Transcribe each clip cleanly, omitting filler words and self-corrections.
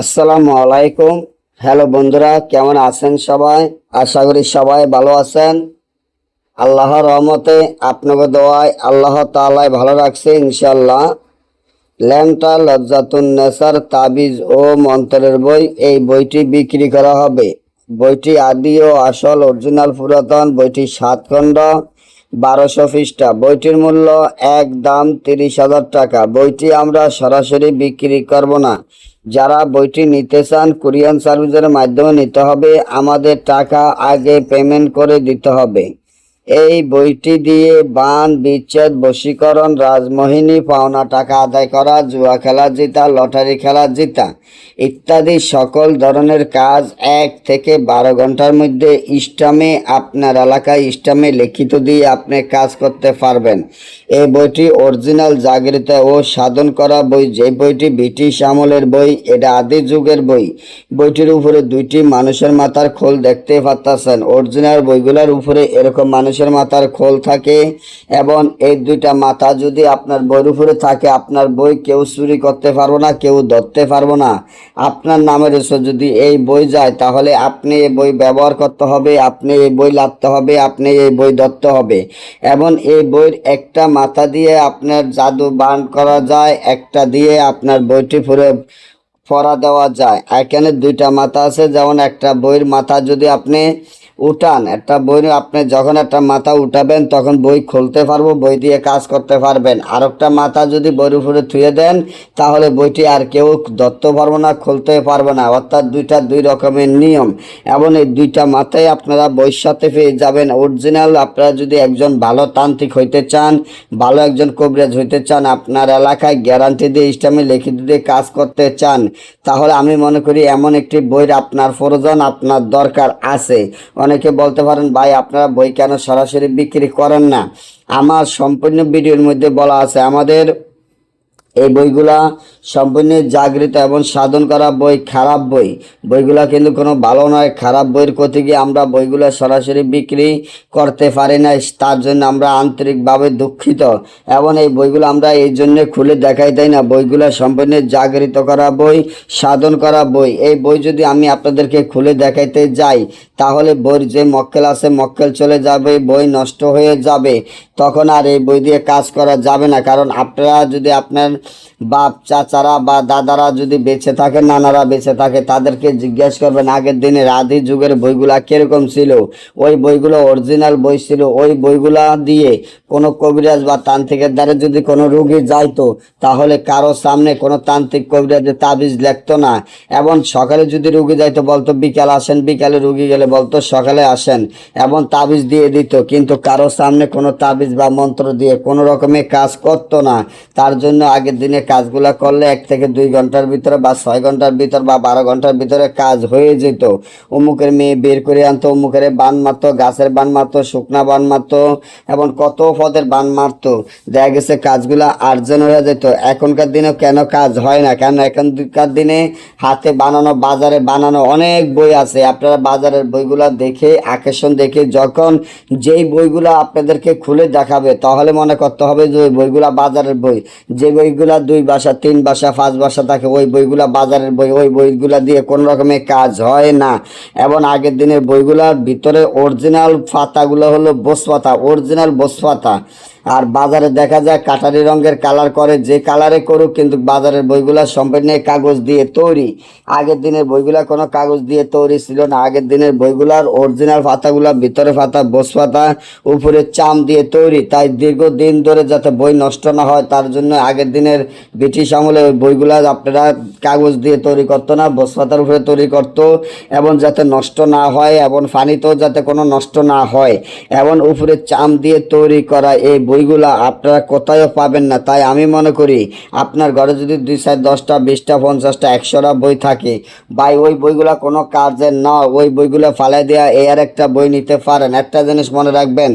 আসসালামু আলাইকুম। হ্যালো বন্ধুরা, কেমন আছেন সবাই? আশা করি সবাই ভালো আছেন। আল্লাহর রহমতে আপনাকে দোয়ায় আল্লাহ তাআলাই ভালো রাখছে ইনশাআল্লাহ। ল্যাংটা লজ্জাতুন নেসার তাবিজ ও মন্ত্রের বই, এই বইটি বিক্রি করা হবে। বইটি আদি ও আসল অরিজিনাল পুরাতন। বইটি 7 খণ্ড, 1200 পৃষ্ঠা। বইটির মূল্য একদম 30,000 টাকা। বইটি আমরা সরাসরি বিক্রি করব না। যারা বইটি নিতে চান কুরিয়ার সার্ভিসের মাধ্যমে নিতে হবে। আমাদের টাকা আগে পেমেন্ট করে দিতে হবে। এই বইটি দিয়ে বান, বিচ্ছেদ, বশীকরণ, রাজমোহিনী, পাওনা টাকা আদায় করা, জুয়া খেলা জিতা, লটারি খেলা জিতা ইত্যাদি সকল ধরনের কাজ 1 থেকে 12 ঘন্টার মধ্যে ইস্টামে, আপনার এলাকায় ইস্টামে লিখিত দিয়ে আপনি কাজ করতে পারবেন। এই বইটি অরিজিনাল জাগৃত ও সাধন করা বই। যে বইটি ব্রিটিশ আমলের বই, এটা আদি যুগের বই। বইটির উপরে 2টি মানুষের মাথার খোল দেখতে পাচ্ছেন। অরিজিনাল বইগুলোর উপরে এরকম মানুষের মাথার খোল থাকে, এবং এই 2টা মাথা যদি আপনার বইয়ের উপরে থাকে, আপনার বই কেউ চুরি করতে পারবো না, কেউ ধরতে পারবো না। আপনার নামের উপর যদি এই বই যায়, তাহলে আপনি এই বই ব্যবহার করতে হবে, আপনি এই বই লাগতে হবে, আপনি এই বই ধরতে হবে। এবং এই বইয়ের একটা মাথা দিয়ে আপনার জাদু বান করা যায়, একটা দিয়ে আপনার বইটি পড়া দেওয়া যায়। এখানে 2টা মাথা আছে। যেমন একটা বইয়ের মাথা যদি আপনি উঠান, একটা বই আপনি যখন একটা মাথা উঠাবেন তখন বই খুলতে পারবো, বই দিয়ে কাজ করতে পারবেন। আর একটা মাথা যদি বইয়ের উপরে থুয়ে দেন, তাহলে বইটি আর কেউ ধরতে পারবো না, খুলতে পারবে না। অর্থাৎ 2 রকমের নিয়ম। এবং এই 2টা মাথায় আপনারা বইয়ের সাথে পেয়ে যাবেন অরিজিনাল। আপনারা যদি একজন ভালো তান্ত্রিক হইতে চান, ভালো একজন কবিরাজ হইতে চান, আপনার এলাকায় গ্যারান্টি দিয়ে ইসলামে লিখিত দিয়ে কাজ করতে চান, তাহলে আমি মনে করি এমন একটি বইয়ের আপনার প্রয়োজন, আপনার দরকার আছে। অনেকে বলতে পারেন, ভাই আপনারা বই কেন সরাসরি বিক্রি করেন না? আমার সম্পূর্ণ ভিডিওর মধ্যে বলা আছে, আমাদের এই বইগুলা সম্পূর্ণ জাগৃত এবং সাধন করা বই। খারাপ বইগুলা কিন্তু কোনো ভালো নয়। খারাপ বইয়ের ক্ষতি গিয়ে আমরা বইগুলা সরাসরি বিক্রি করতে পারি না, তার জন্য আমরা আন্তরিকভাবে দুঃখিত। এবং এই বইগুলো আমরা এই জন্য খুলে দেখাই দেয় না। বইগুলা সম্পূর্ণ জাগৃত করা বই, সাধন করা বই। এই বই যদি আমি আপনাদেরকে খুলে দেখাইতে যাই, তাহলে বইয়ের যে মক্কেল আছে, মক্কেল চলে যাবে, বই নষ্ট হয়ে যাবে। তখন আর এই বই দিয়ে কাজ করা যাবে না। কারণ আপনারা যদি আপনার বাপ, চাচারা বা দাদারা যদি বেঁচে থাকে, নানারা বেঁচে থাকে, তাদেরকে জিজ্ঞেস করবেন আগের দিনের আদি যুগের বইগুলা কিরকম ছিল। ওই বইগুলো অরিজিনাল বই ছিল। ওই বইগুলা দিয়ে কোনো কবিরাজ বা তান্ত্রিকের দ্বারা যদি কোনো রুগী যাইতো, তাহলে কারো সামনে কোনো তান্ত্রিক কবিরাজের তাবিজ লিখতো না। এবং সকালে যদি রুগী যাইতো বলতো বিকাল আসেন, বিকালে রুগী গেলে বলতো সকালে আসেন, এবং তাবিজ দিয়ে দিত। কিন্তু কারো সামনে কোনো তাবিজ বা মন্ত্র দিয়ে কোনো রকমের কাজ করতো না। তার জন্য আগের দিনে কাজগুলা করলে 1 থেকে 2 ঘন্টার ভিতরে বা 6 ঘন্টার ভিতর বা 12 ঘন্টার ভিতরে কাজ হয়ে যেত। অমুকের মেয়ে বের করে আনতো, অমুকের বান মারতো, গাছের বান মারতো, শুকনা বান মারতো, এবং কত পদের বান মারতো। দেখা গেছে কাজগুলা আর্জেন্ট হয়ে যেত। এখনকার দিনে কেন কাজ হয় না? কেন এখনকার দিনে হাতে বানানো, বাজারে বানানো অনেক বই আছে। আপনারা বাজারের বইগুলা দেখে, আকর্ষণ দেখে যখন যেই বইগুলা আপনাদেরকে খুলে দেখাবে, তাহলে মনে করতে হবে যে ওই বইগুলা বাজারের বই। যে বইগুলা 2 ভাষা, 3 ভাষা, 5 ভাষা থাকে, ওই বইগুলা বাজারের বই। ওই বইগুলা দিয়ে কোনো রকমের কাজ হয় না। এবং আগের দিনের বইগুলার ভিতরে অরিজিনাল পাতাগুলো হলো বোস পাতা, অরিজিনাল বোস পাতা। আর বাজারে দেখা যায় কাটারি রঙের কালার করে, যে কালারে করুক, কিন্তু বাজারের বইগুলা সম্পূর্ণ কাগজ দিয়ে তৈরি। আগের দিনের বইগুলা কোনো কাগজ দিয়ে তৈরি ছিল না। আগের দিনের বইগুলার অরিজিনাল পাতাগুলা, ভিতরে পাতা বোস পাতা, উপরে চাম দিয়ে তৈরি। তাই দীর্ঘদিন ধরে যাতে বই নষ্ট না হয়, তার জন্য আগের দিনের ব্রিটিশ আমলে ওই বইগুলা আপনারা কাগজ দিয়ে তৈরি করতো না, বোস পাতার উপরে তৈরি করতো। এবং যাতে নষ্ট না হয়, এবং পানিতেও যাতে কোনো নষ্ট না হয়, এবং উপরে চাম দিয়ে তৈরি করা এই বইগুলা আপনারা কোথাও পাবেন না। তাই আমি মনে করি আপনার ঘরে যদি 2, 4, 10টা, 20টা, 50টা, 100টা বই থাকে, ভাই ওই বইগুলা কোনো কাজের না। ওই বইগুলা ফালাই দেওয়া, আর একটা বই নিতে পারেন। একটা জিনিস মনে রাখবেন,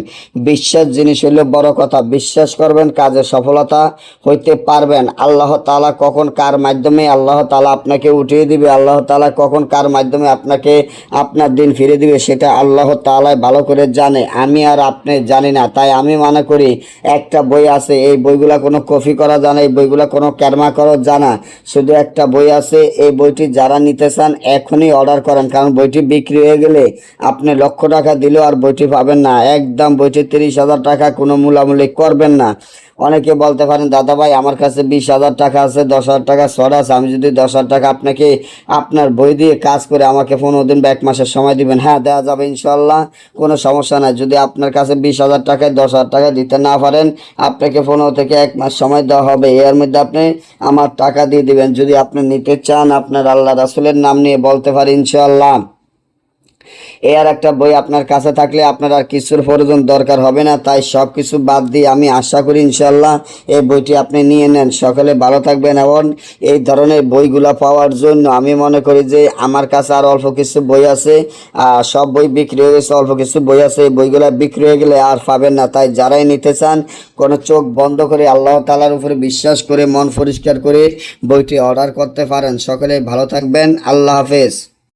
বিশ্বাস জিনিস হইলে বড় কথা। বিশ্বাস করবেন, কাজে সফলতা হইতে পারবেন। আল্লাহ তাআলা কখন কার মাধ্যমে আল্লাহ তাআলা আপনাকে উঠিয়ে দিবে, আল্লাহ তাআলা কখন কার মাধ্যমে আপনাকে আপনার দিন ফিরে দিবে, সেটা আল্লাহ তাআলা ভালো করে জানে। আমি আর আপনি জানি না। তাই আমি মনে করি একটা বই আছে, এই বইগুলা কোনো কপি করা যায় না, এই বইগুলা কোনো ক্যারমা করা যায় না। শুধু একটা বই আছে, এই বইটি যারা নিতে চান এখনই অর্ডার করেন, কারণ বইটি বিক্রি হয়ে গেলে আপনি লক্ষ টাকা দিলেও আর বইটি পাবেন না। একদম বইটি 30,000 টাকা, কোনো মূলামূলি করবেন না। অনেকে বলতে পারেন দাদা ভাই আমার কাছে 20,000 টাকা আছে, 10,000 টাকা শর্ট আছে, আমি যদি 10,000 টাকা আপনাকে আপনার বই দিয়ে কাজ করে আমাকে 15 দিন বা 1 মাসের সময় দিবেন, হ্যাঁ দেওয়া যাবে ইনশাল্লাহ, কোনো সমস্যা নাই। যদি আপনার কাছে 20,000 টাকায় 10,000 টাকা দিতে না পারেন, আপনাকে 15 থেকে 1 মাস সময় দেওয়া হবে, এর মধ্যে আপনি আমার টাকা দিয়ে দিবেন। যদি আপনি নিতে চান আপনার আল্লাহ রাসূলের নাম নিয়ে বলতে পারি ইনশাল্লাহ। আর একটা বই আপনার কাছে থাকলে আপনার আর কিছুর প্রয়োজন দরকার হবে না। তাই সব কিছু বাদ দিয়ে আমি আশা করি ইনশাল্লাহ এই বইটি আপনি নিয়ে নেন। সকলে ভালো থাকবেন। এবং এই ধরনের বইগুলা পাওয়ার জন্য আমি মনে করি যে আমার কাছে আর অল্প কিছু বই আছে, সব বই বিক্রি হয়ে গেছে, অল্প কিছু বই আছে, এই বইগুলা বিক্রি হয়ে গেলে আর পাবেন না। তাই যারাই নিতে চান কোনো চোখ বন্ধ করে আল্লাহ তাআলার উপরে বিশ্বাস করে মন পরিষ্কার করে বইটি অর্ডার করতে পারেন। সকলে ভালো থাকবেন। আল্লাহ হাফেজ।